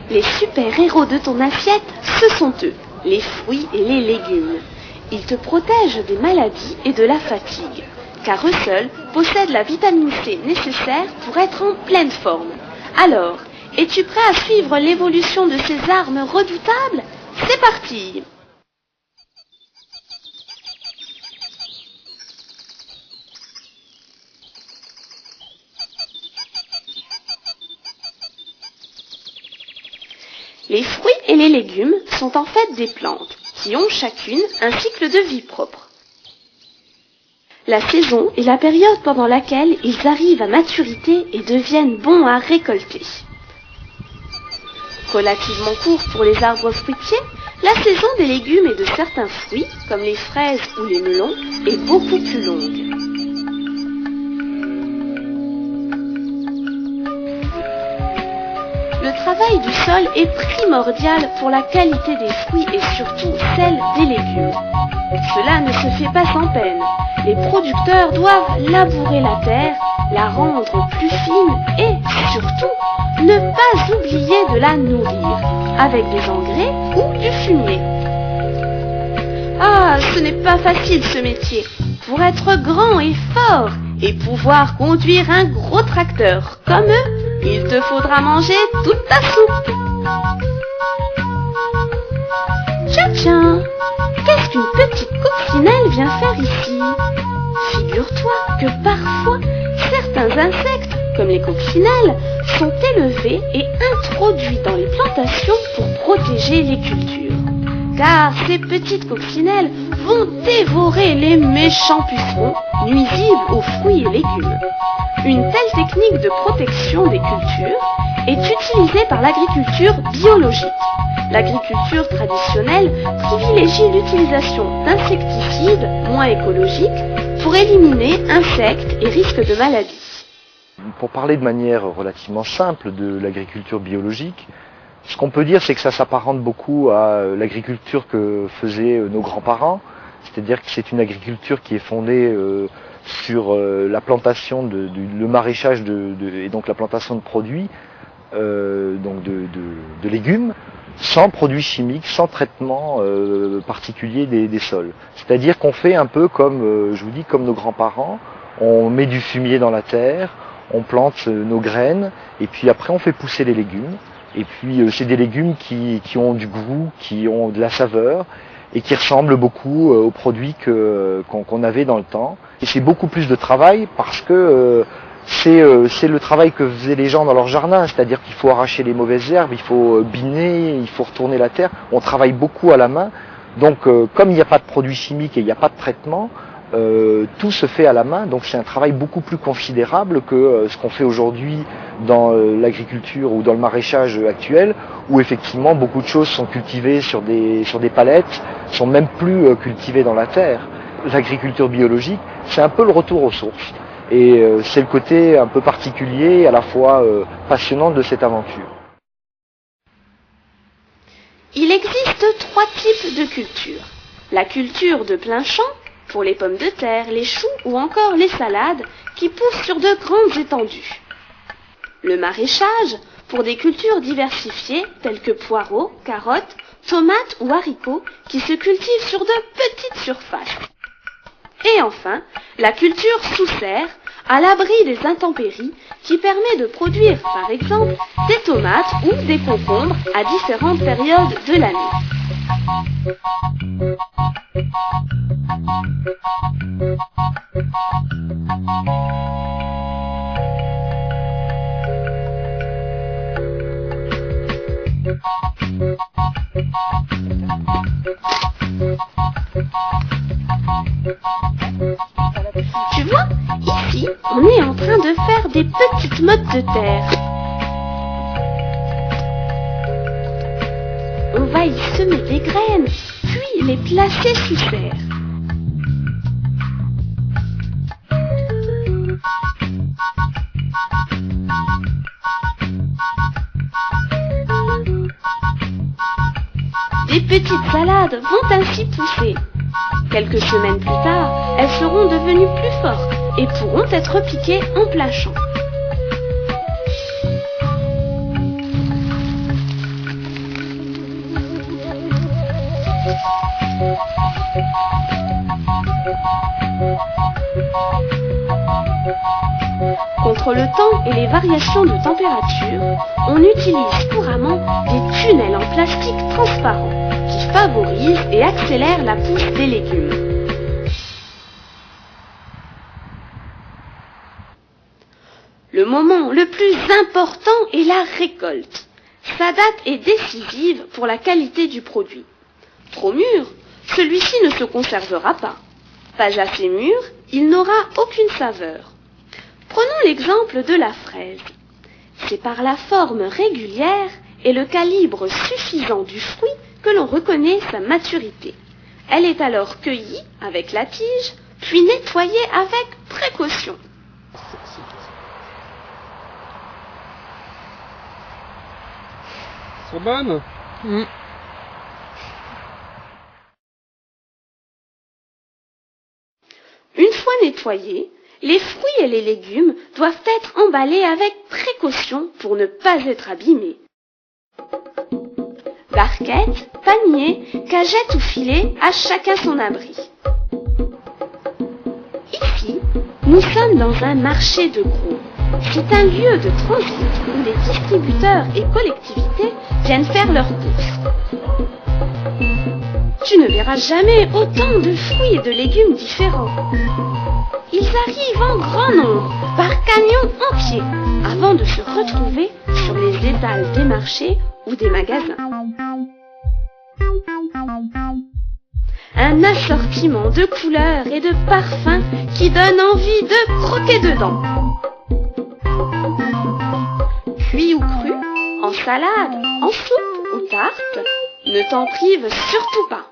Les super-héros de ton assiette, ce sont eux, les fruits et les légumes. Ils te protègent des maladies et de la fatigue, car eux seuls possèdent la vitamine C nécessaire pour être en pleine forme. Alors, es-tu prêt à suivre l'évolution de ces armes redoutables? C'est parti! Les fruits et les légumes sont en fait des plantes qui ont chacune un cycle de vie propre. La saison est la période pendant laquelle ils arrivent à maturité et deviennent bons à récolter. Relativement court pour les arbres fruitiers, la saison des légumes et de certains fruits, comme les fraises ou les melons, est beaucoup plus longue. Le travail du sol est primordial pour la qualité des fruits et surtout celle des légumes. Cela ne se fait pas sans peine. Les producteurs doivent labourer la terre, la rendre plus fine et, surtout, ne pas oublier de la nourrir avec des engrais ou du fumier. Ah, ce n'est pas facile ce métier. Pour être grand et fort et pouvoir conduire un gros tracteur comme eux, il te faudra manger toute ta soupe. Tiens, qu'est-ce qu'une petite coccinelle vient faire ici? Figure-toi que parfois, certains insectes, comme les coccinelles, sont élevés et introduits dans les plantations pour protéger les cultures. Car ces petites coccinelles vont dévorer les méchants pucerons, nuisibles aux fruits et légumes. Une telle technique de protection des cultures est utilisée par l'agriculture biologique. L'agriculture traditionnelle privilégie l'utilisation d'insecticides moins écologiques pour éliminer insectes et risques de maladies. Pour parler de manière relativement simple de l'agriculture biologique, ce qu'on peut dire, c'est que ça s'apparente beaucoup à l'agriculture que faisaient nos grands-parents, c'est-à-dire que c'est une agriculture qui est fondée sur la plantation, le maraîchage et donc la plantation de produits, donc de légumes, sans produits chimiques, sans traitement particulier des sols. C'est-à-dire qu'on fait un peu comme, je vous dis, comme nos grands-parents, on met du fumier dans la terre, on plante nos graines, et puis après on fait pousser les légumes. Et puis c'est des légumes qui ont du goût, qui ont de la saveur, et qui ressemblent beaucoup aux produits qu'on avait dans le temps. Et c'est beaucoup plus de travail parce que c'est le travail que faisaient les gens dans leur jardin, c'est-à-dire qu'il faut arracher les mauvaises herbes, il faut biner, il faut retourner la terre. On travaille beaucoup à la main, donc comme il n'y a pas de produits chimiques et il n'y a pas de traitement, tout se fait à la main, donc c'est un travail beaucoup plus considérable que ce qu'on fait aujourd'hui dans l'agriculture ou dans le maraîchage actuel, où effectivement beaucoup de choses sont cultivées sur des palettes, sont même plus cultivées dans la terre. L'agriculture biologique, c'est un peu le retour aux sources, et c'est le côté un peu particulier, à la fois passionnant de cette aventure. Il existe 3 types de cultures. La culture de plein champ, pour les pommes de terre, les choux ou encore les salades qui poussent sur de grandes étendues. Le maraîchage, pour des cultures diversifiées telles que poireaux, carottes, tomates ou haricots qui se cultivent sur de petites surfaces. Et enfin, la culture sous serre, à l'abri des intempéries, qui permet de produire par exemple des tomates ou des concombres à différentes périodes de l'année. Tu vois, ici, on est en train de faire des petites mottes de terre. On va y semer des graines, puis les placer sous serre. Des petites salades vont ainsi pousser. Quelques semaines plus tard, elles seront devenues plus fortes et pourront être piquées en plein champ. contre le temps et les variations de température, on utilise couramment des tunnels en plastique transparent qui favorisent et accélèrent la pousse des légumes. Le moment le plus important est la récolte. Sa date est décisive pour la qualité du produit. Trop mûr, celui-ci ne se conservera pas. Pas assez mûr, il n'aura aucune saveur. Prenons l'exemple de la fraise. C'est par la forme régulière et le calibre suffisant du fruit que l'on reconnaît sa maturité. Elle est alors cueillie avec la tige, puis nettoyée avec précaution. Sont bonnes ? Une fois nettoyés, les fruits et les légumes doivent être emballés avec précaution pour ne pas être abîmés. Barquettes, paniers, cagettes ou filets, à chacun son abri. Ici, nous sommes dans un marché de gros. C'est un lieu de transit où les distributeurs et collectivités viennent faire leurs courses. Tu ne verras jamais autant de fruits et de légumes différents. Ils arrivent en grand nombre, par camions entiers, avant de se retrouver sur les étals des marchés ou des magasins. Un assortiment de couleurs et de parfums qui donne envie de croquer dedans. Cuit ou cru, en salade, en soupe ou tarte, ne t'en prive surtout pas.